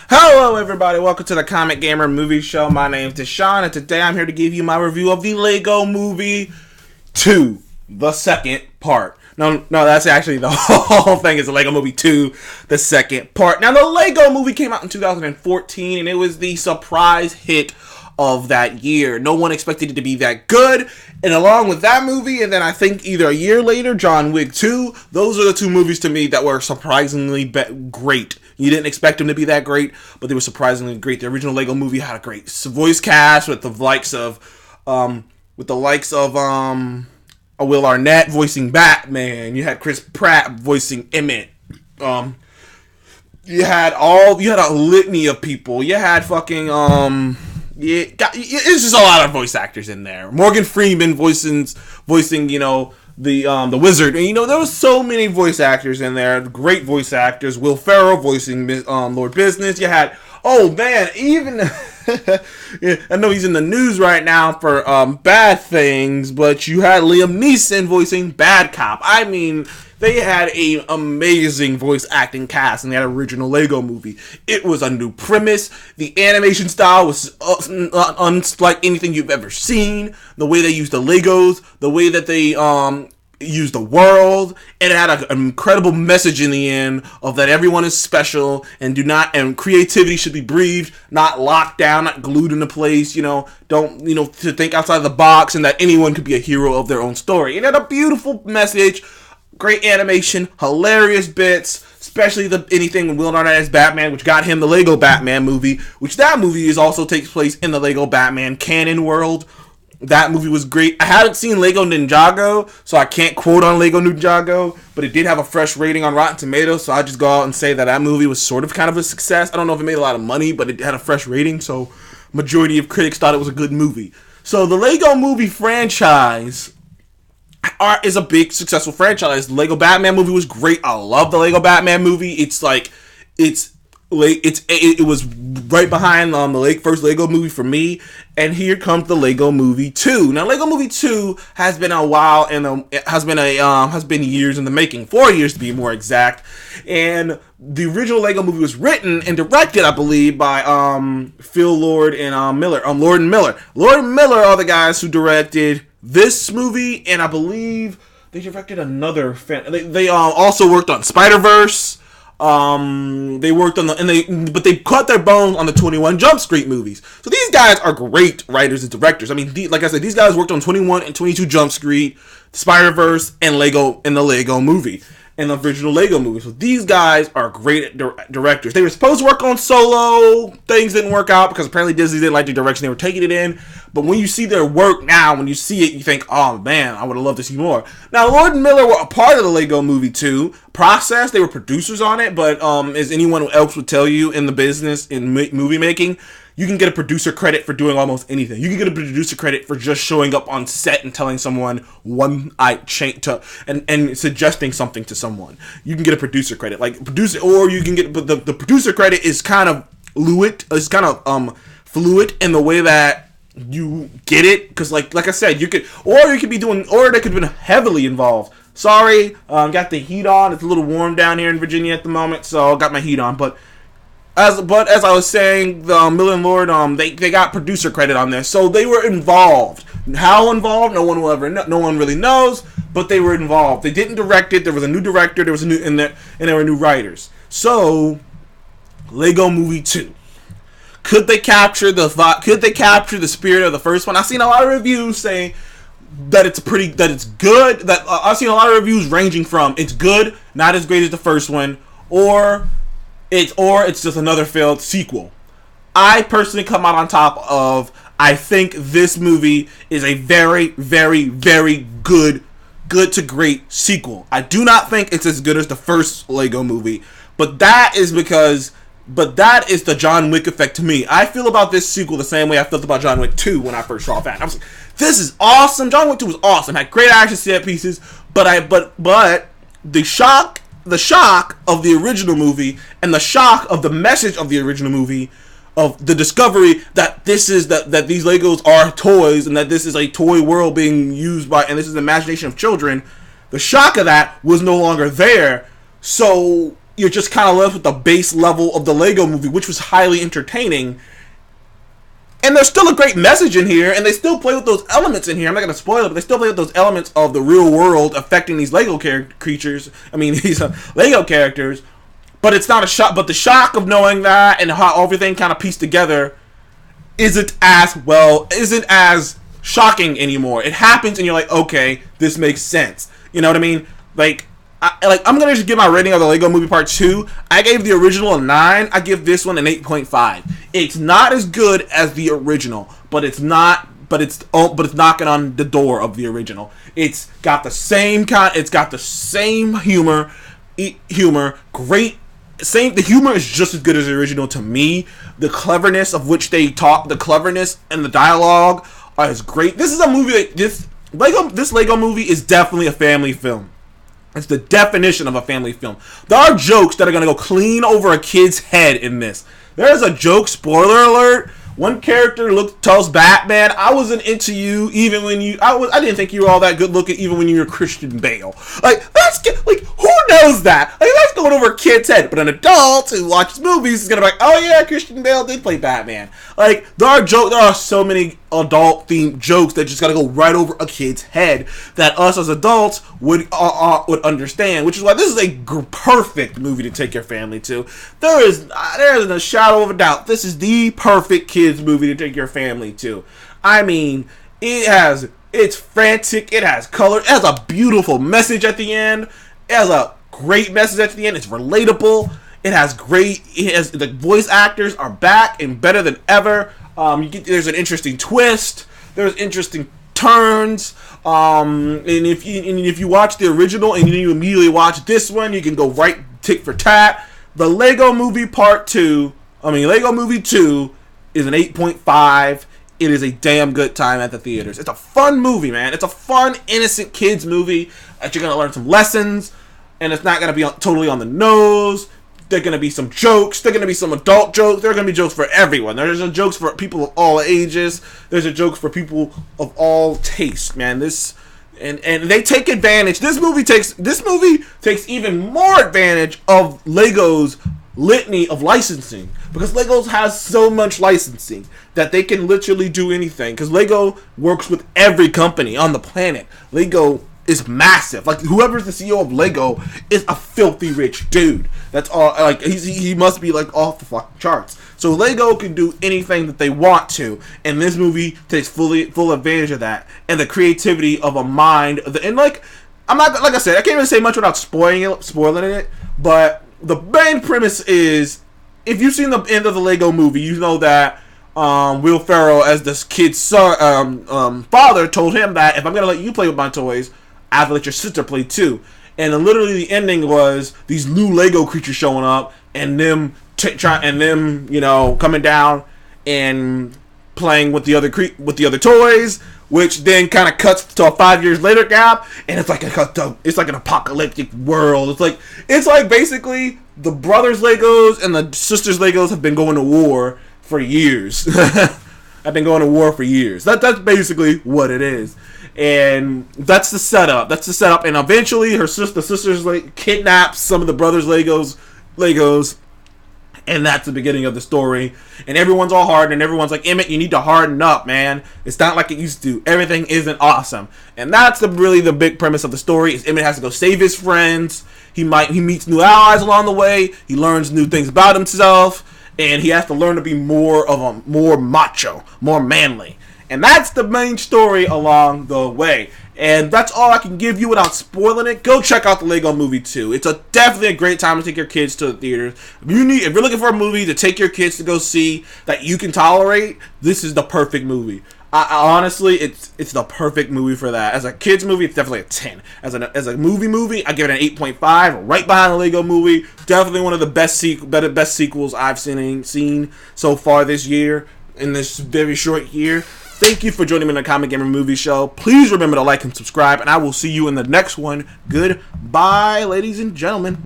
Hello everybody, welcome to the Comic Gamer Movie Show. My name is Deshaun, and today I'm here to give you my review of the Lego Movie 2, the second part. No, that's actually the whole thing is the Lego Movie 2, the second part. Now, the Lego Movie came out in 2014, and it was the surprise hit of that year. No one expected it to be that good, and along with that movie, and then I think either a year later, John Wick 2, those are the two movies to me that were surprisingly great. You didn't expect them to be that great, but they were surprisingly great. The original Lego Movie had a great voice cast with the likes of Will Arnett voicing Batman. You had Chris Pratt voicing Emmett. You had a litany of people. You had fucking it's just a lot of voice actors in there. Morgan Freeman voicing the wizard, and there was so many voice actors in there, great voice actors. Will Ferrell voicing Lord Business. You had, even I know he's in the news right now for bad things, but you had Liam Neeson voicing Bad Cop. I mean, they had an amazing voice acting cast in that original Lego Movie. It was a new premise. The animation style was unlike anything you've ever seen. The way they used the Legos, the way that they used the world, and it had an incredible message in the end of that everyone is special and creativity should be breathed, not locked down, not glued into place. To think outside the box, and that anyone could be a hero of their own story. It had a beautiful message. Great animation, hilarious bits, especially anything with Will Arnett as Batman, which got him the Lego Batman movie, which that movie also takes place in the Lego Batman canon world. That movie was great. I haven't seen Lego Ninjago, so I can't quote on Lego Ninjago, but it did have a fresh rating on Rotten Tomatoes, so I'll just go out and say that movie was sort of kind of a success. I don't know if it made a lot of money, but it had a fresh rating, so majority of critics thought it was a good movie. So the Lego Movie franchise is a big successful franchise. The Lego Batman movie was great. I love the Lego Batman movie. It was right behind the first Lego movie for me, and here comes the Lego Movie 2. Now, Lego Movie 2 has been a while, and has been years in the making, 4 years to be more exact. And the original Lego Movie was written and directed, I believe, by Phil Lord and Miller. Lord and Miller. Lord and Miller are the guys who directed this movie, and I believe they directed another. They also worked on Spider-Verse. They worked on but they cut their bones on the 21 Jump Street movies. So these guys are great writers and directors. I mean, like I said, these guys worked on 21 and 22 Jump Street, Spider-Verse, and the Lego Movie, and the original Lego movie. So these guys are great directors. They were supposed to work on Solo. Things didn't work out because apparently Disney didn't like the direction they were taking it in. But when you see their work now, when you see it, you think, oh man, I would have loved to see more. Now, Lord and Miller were a part of the Lego Movie 2 process. They were producers on it, but as anyone else would tell you in the business, in movie making, you can get a producer credit for doing almost anything. You can get a producer credit for just showing up on set and telling someone and suggesting something to someone. You can get a producer credit, or you can get, but the producer credit is kind of fluid. It's kind of fluid in the way that you get it, because like I said, you could be doing, or they could have been heavily involved. Sorry, got the heat on. It's a little warm down here in Virginia at the moment, so I got my heat on, but. As I was saying, the Miller and Lord, they got producer credit on this, so they were involved. How involved? No one will ever know. No one really knows, but they were involved. They didn't direct it. There was a new director. There was and there were new writers. So, Lego Movie 2. Could they capture the spirit of the first one? I've seen a lot of reviews saying that it's good. That I've seen a lot of reviews ranging from it's good, not as great as the first one, or it's just another failed sequel. I personally come out on top of, I think this movie is a very, very, very good to great sequel. I do not think it's as good as the first Lego Movie, but that is the John Wick effect to me. I feel about this sequel the same way I felt about John Wick 2 when I first saw that. I was like, this is awesome. John Wick 2 was awesome. Had great action set pieces, but the shock of the original movie and the shock of the message of the original movie, of the discovery that these Legos are toys and that this is a toy world being used by, and this is the imagination of children, the shock of that was no longer there. So you're just kind of left with the base level of the Lego movie, which was highly entertaining. And there's still a great message in here, and they still play with those elements in here. I'm not going to spoil it, but they still play with those elements of the real world affecting these Lego creatures. I mean, these Lego characters. But it's not a shock. But the shock of knowing that and how everything kind of pieced together isn't as shocking anymore. It happens, and you're like, okay, this makes sense. You know what I mean? I'm gonna just give my rating of the Lego Movie Part 2. I gave the original a 9. I give this one an 8.5. It's not as good as the original, but it's knocking on the door of the original. It's got the same humor. The humor is just as good as the original to me. The cleverness of which they talk, the cleverness and the dialogue is great. This is a movie this Lego movie is definitely a family film. It's the definition of a family film. There are jokes that are going to go clean over a kid's head in this. There's a joke, spoiler alert. One character tells Batman, "I wasn't into you even when I didn't think you were all that good looking even when you were Christian Bale." Who knows that? That's going over a kid's head. But an adult who watches movies is gonna be like, "Oh yeah, Christian Bale did play Batman." There are so many adult themed jokes that just gotta go right over a kid's head that us as adults would understand. Which is why this is a perfect movie to take your family to. There isn't a shadow of a doubt. This is the perfect kids movie to take your family to. I mean, it's frantic, it has color, it has a beautiful message at the end, it has a great message at the end, it's relatable, the voice actors are back and better than ever. There's an interesting twist, there's interesting turns, and if you watch the original and you immediately watch this one, you can go right tick for tat. The Lego Movie Lego Movie 2 is an 8.5. It is a damn good time at the theaters. It's a fun movie, man. It's a fun, innocent kids movie that you're going to learn some lessons, and it's not going to be totally on the nose. There are going to be some jokes. There are going to be some adult jokes. There are going to be jokes for everyone. There's jokes for people of all ages. There's a jokes for people of all taste, man. And they take advantage. This movie takes even more advantage of Lego's litany of licensing, because Legos has so much licensing that they can literally do anything, because Lego works with every company on the planet. Lego is massive. Whoever's the CEO of Lego is a filthy rich dude. That's all. He must be off the fucking charts. So Lego can do anything that they want to, and this movie takes full advantage of that and the creativity of a mind. I'm not, like I said, I can't really say much without spoiling it, but the main premise is, if you've seen the end of the Lego movie, you know that Will Ferrell, as this kid's son, father, told him that if I'm going to let you play with my toys, I have to let your sister play too. And literally the ending was these new Lego creatures showing up and them coming down and playing with the other toys, which then kind of cuts to a 5 years later gap, and it's like an apocalyptic world. It's like basically the brothers Legos and the sisters Legos have been going to war for years. I've been going to war for years. That's basically what it is, and that's the setup. And eventually, the sisters kidnaps some of the brothers Legos. And that's the beginning of the story. And everyone's all hard, and everyone's like, Emmett, you need to harden up, man. It's not like it used to. Everything isn't awesome. And that's really the big premise of the story, is Emmett has to go save his friends. He meets new allies along the way. He learns new things about himself. And he has to learn to be more macho, more manly. And that's the main story along the way. And that's all I can give you without spoiling it. Go check out the Lego Movie 2. It's definitely a great time to take your kids to the theaters. If you're looking for a movie to take your kids to go see that you can tolerate, this is the perfect movie. Honestly, it's the perfect movie for that. As a kids movie, it's definitely a 10. As a movie, I give it an 8.5, right behind the Lego Movie. Definitely one of the best sequels I've seen so far this year, in this very short year. Thank you for joining me on the Comic Gamer Movie Show. Please remember to like and subscribe, and I will see you in the next one. Goodbye, ladies and gentlemen.